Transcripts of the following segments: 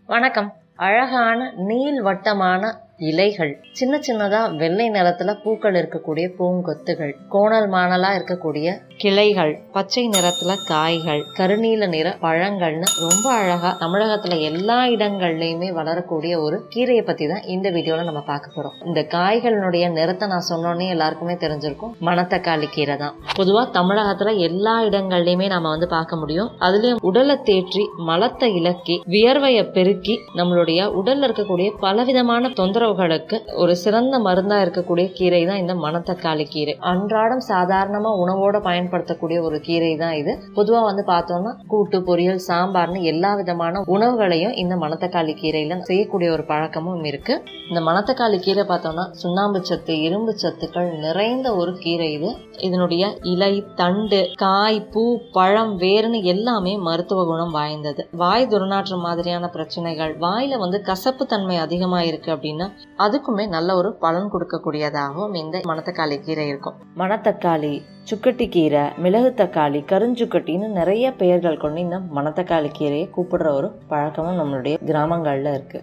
வணக்கம். அழகான நீள்வட்டமான இலைகள், சின்ன சின்னதா வெள்ளை நிறத்துல பூக்கள் இருக்கக்கூடிய பூங்கொத்துகள், கோணல் மாணலா இருக்கக்கூடிய கிளைகள், பச்சை நிறத்துல காய்கள், கருநீல நிற பழங்கள்னு ரொம்ப அழகா தமிழகத்துல எல்லா இடங்கள்லயுமே வளரக்கூடிய ஒரு கீரையை பத்தி தான் இந்த வீடியோல நம்ம பார்க்க போறோம். இந்த காய்களுடைய நிறத்தை நான் சொன்னோன்னே எல்லாருக்குமே தெரிஞ்சிருக்கும், மணத்தக்காளி கீரை தான். பொதுவா தமிழகத்துல எல்லா இடங்கள்லயுமே நாம பார்க்க முடியும். அதுலயும் உடலை தேற்றி, மலத்தை இலக்கி, வியர்வையை பெருக்கி, நம்மளுடைய உடல்ல இருக்கக்கூடிய பலவிதமான தொந்தரவுகளுக்கு ஒரு சிறந்த மருந்தா இருக்கக்கூடிய கீரை தான் இந்த மணத்தக்காளி கீரை. அன்றாடம் சாதாரணமா உணவோட பயன்படுத்தக்கூடிய ஒரு கீரை தான் இது. பொதுவா பார்த்தோம்னா கூட்டு, பொரியல், சாம்பார்னு எல்லா விதமான உணவுகளையும் இந்த மணத்தக்காளி கீரையில செய்யக்கூடிய ஒரு பழக்கமும் இருக்கு. இந்த மணத்தக்காளி கீரை பார்த்தோம்னா சுண்ணாம்பு சத்து, இரும்பு சத்துக்கள் நிறைந்த ஒரு கீரை இது. இதனுடைய இலை, தண்டு, காய், பூ, பழம், வேர்னு எல்லாமே மருத்துவ குணம் வாய்ந்தது. வாய் துர்நாற்றம் மாதிரியான பிரச்சனைகள், வாயில கசப்பு தன்மை அதிகமா இருக்கு அப்படின்னா அதுக்குமே நல்ல ஒரு பலன் கொடுக்கக்கூடியதாகவும் இந்த மணத்தக்காளி கீரை இருக்கும். மணத்தக்காளி, சுக்கட்டி கீரை, மிளகு தக்காளி, கருஞ்சுக்கட்டின்னு நிறைய பெயர்கள் கொண்டு இந்த மணத்தக்காளி கீரையை கூப்பிடுற ஒரு பழக்கமும் நம்மளுடைய கிராமங்கள்ல இருக்கு.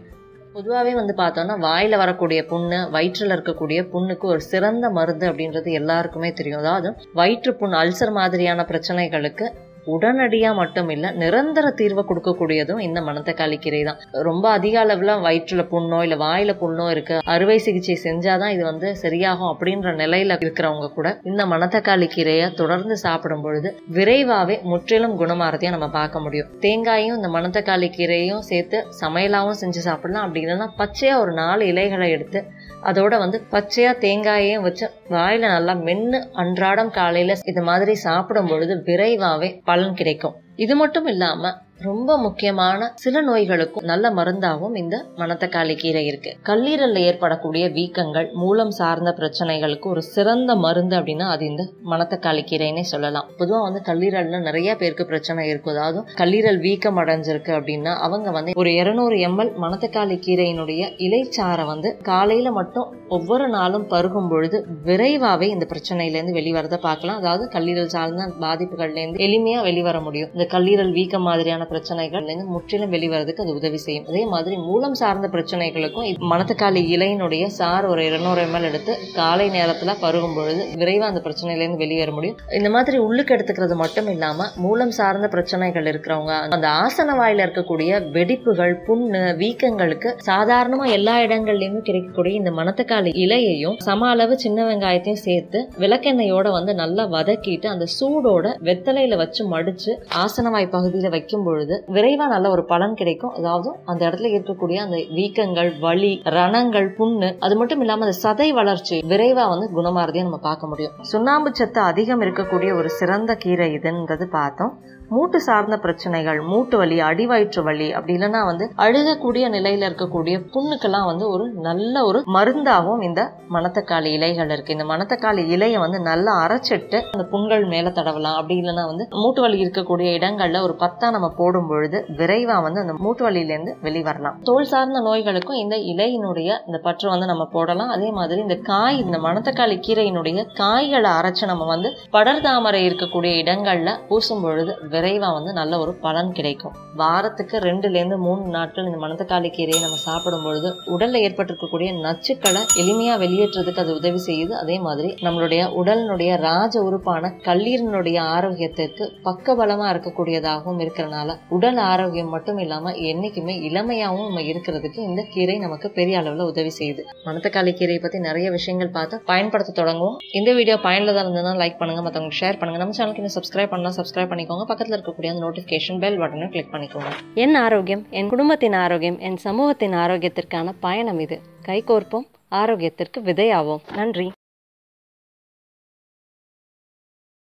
பொதுவாகவே பார்த்தோம்னா வாயில வரக்கூடிய புண்ணு, வயிற்றுல இருக்கக்கூடிய புண்ணுக்கு ஒரு சிறந்த மருந்து அப்படின்றது எல்லாருக்குமே தெரியும். அதாவது வயிற்று புண், அல்சர் மாதிரியான பிரச்சனைகளுக்கு உடனடியா மட்டும் இல்ல, நிரந்தர தீர்வை கொடுக்கக்கூடியதும் இந்த மணத்தக்காளி கீரை தான். ரொம்ப அதிக அளவுல வயிற்றுல புண்ணோ இல்ல வாயில புண்ணோ இருக்கு, அறுவை சிகிச்சை செஞ்சாதான் இது சரியாகும் அப்படின்ற நிலையில இருக்கிறவங்க கூட இந்த மணத்தக்காளி கீரையை தொடர்ந்து சாப்பிடும் பொழுது விரைவாவே முற்றிலும் குணமாறதையும் நம்ம பார்க்க முடியும். தேங்காயும் இந்த மணத்தக்காளி கீரையும் சேர்த்து சமையலாவும் செஞ்சு சாப்பிடலாம். அப்படி இல்லைன்னா பச்சையா ஒரு 4 இலைகளை எடுத்து அதோட பச்சையா தேங்காயையும் வச்சு வாயில நல்லா மென்னு அன்றாடம் காலையில இது மாதிரி சாப்பிடும் பொழுது விரைவாவே பலன் கிடைக்கும். இது மட்டும் இல்லாம ரொம்ப முக்கியமான சில நோய்களுக்கும் நல்ல மருந்தாகவும் இந்த மணத்தக்காளி கீரை இருக்கு. கல்லீரல்ல ஏற்படக்கூடிய வீக்கங்கள், மூலம் சார்ந்த பிரச்சனைகளுக்கு ஒரு சிறந்த மருந்து அப்படின்னா அது இந்த மணத்தக்காளி கீரைன்னே சொல்லலாம். பொதுவா கல்லீரல்ல நிறைய பேருக்கு பிரச்சனை இருக்கும். அதாவது கல்லீரல் வீக்கம் அடைஞ்சிருக்கு அப்படின்னா அவங்க ஒரு 200 ml மணத்தக்காளி கீரையினுடைய இலைச்சாரை காலையில மட்டும் ஒவ்வொரு நாளும் பருகும் பொழுது விரைவாவே இந்த பிரச்சனையில இருந்து வெளிவரத பார்க்கலாம். அதாவது கல்லீரல் சார்ந்த பாதிப்புகள்ல இருந்து எளிமையா வெளிவர முடியும். இந்த கல்லீரல் வீக்கம் மாதிரியான பிரச்சனைகள் முற்றிலும் வெளிவரதுக்கு அது உதவி செய்யும். அதே மாதிரி மூலம் சார்ந்த பிரச்சனைகளுக்கும் மணத்தக்காளி இலையினுடைய சார் ஒரு 200 ml எடுத்து காலை நேரத்துல பருகும் பொழுது விரைவா அந்த பிரச்சனையில இருந்து வெளியேற முடியும். இந்த மாதிரி உள்ளுக்கு எடுத்துக்கிறது மட்டும் இல்லாம மூலம் சார்ந்த பிரச்சனைகள் இருக்கிறவங்க, அந்த ஆசன வாயில இருக்கக்கூடிய வெடிப்புகள், புண்ணு, வீக்கங்களுக்கு சாதாரணமா எல்லா இடங்கள்லயுமே கிடைக்கக்கூடிய இந்த மணத்தக்காளி இலையையும் சம அளவு சின்ன வெங்காயத்தையும் சேர்த்து விளக்கெண்ணெயோட நல்லா வதக்கிட்டு அந்த சூடோட வெத்தலையில வச்சு மடிச்சு ஆசனவாய் பகுதியில வைக்கும் பொழுது விரைவா நல்ல ஒரு பலன் கிடைக்கும். அதாவது அந்த இடத்துல இருக்கக்கூடிய அந்த வீக்கங்கள், வலி, ரணங்கள், புண்ணு, அது மட்டும் இல்லாம அந்த சதை வளர்ச்சி விரைவா குணமாறதையும் நம்ம பார்க்க முடியும். சுண்ணாம்பு சத்து அதிகம் இருக்கக்கூடிய ஒரு சிறந்த கீரை இதுன்றது பார்த்தோம். மூட்டு சார்ந்த பிரச்சனைகள், மூட்டு வலி, அடிவயிற்று வலி, அப்படி இல்லைன்னா அழுகக்கூடிய நிலையில இருக்கக்கூடிய புண்ணுக்கெல்லாம் ஒரு நல்ல ஒரு மருந்தாகவும் இந்த மணத்தக்காளி இலைகள் இருக்கு. இந்த மணத்தக்காளி இலையை நல்லா அரைச்சிட்டு அந்த புண்கள் மேல தடவலாம். அப்படி இல்லைன்னா மூட்டு வலி இருக்கக்கூடிய இடங்கள்ல ஒரு 10 நம்ம போடும் பொழுது விரைவா அந்த மூட்டு வலியில இருந்து வெளிவரலாம். தோல் சார்ந்த நோய்களுக்கும் இந்த இலையினுடைய இந்த பற்று நம்ம போடலாம். அதே மாதிரி இந்த காய், இந்த மணத்தக்காளி கீரையினுடைய காய்களை அரைச்சு நம்ம படர்தாமரை இருக்கக்கூடிய இடங்கள்ல பூசும் பொழுது விரைவா நல்ல ஒரு பலன் கிடைக்கும். வாரத்துக்கு 2 to 3 நாட்கள் இந்த மணத்தக்காளி கீரையை நம்ம சாப்பிடும் பொழுது உடல்ல ஏற்பட்டிருக்கக்கூடிய நச்சுக்களை எளிமையா வெளியேற்றதுக்கு அது உதவி செய்யுது. அதே மாதிரி நம்மளுடைய உடலினுடைய ராஜ உறுப்பான கல்லீரனுடைய ஆரோக்கியத்திற்கு பக்கபலமா இருக்கக்கூடியதாகவும் இருக்கிறதுனால உடல் ஆரோக்கியம் மட்டும் இல்லாம என்னைக்குமே இளமையாவும் நம்ம இருக்கிறதுக்கு இந்த கீரை நமக்கு பெரிய அளவுல உதவி செய்யுது. மணத்தக்காளி கீரையை பத்தி நிறைய விஷயங்கள் பார்த்து பயன்படுத்த தொடங்குவோம். இந்த வீடியோ பயனுள்ளதா இருந்ததுன்னா லைக் பண்ணுங்க, மத்தவங்க ஷேர் பண்ணுங்க. நம்ம சேனலுக்கு இன்னும் சப்ஸ்கிரைப் பண்ணலாம், சப்ஸ்கிரைப் பண்ணிக்கோங்க. பக்கத்துல இருக்கக்கூடிய அந்த நோட்டிபிகேஷன் பெல் பட்டனை கிளிக் பண்ணிக்கோங்க. என் ஆரோக்கியம், என் குடும்பத்தின் ஆரோக்கியம், என் சமூகத்தின் ஆரோக்கியத்திற்கான பயணம் இது. கைகோர்ப்போம், ஆரோக்கியத்திற்கு விதையாவோம். நன்றி.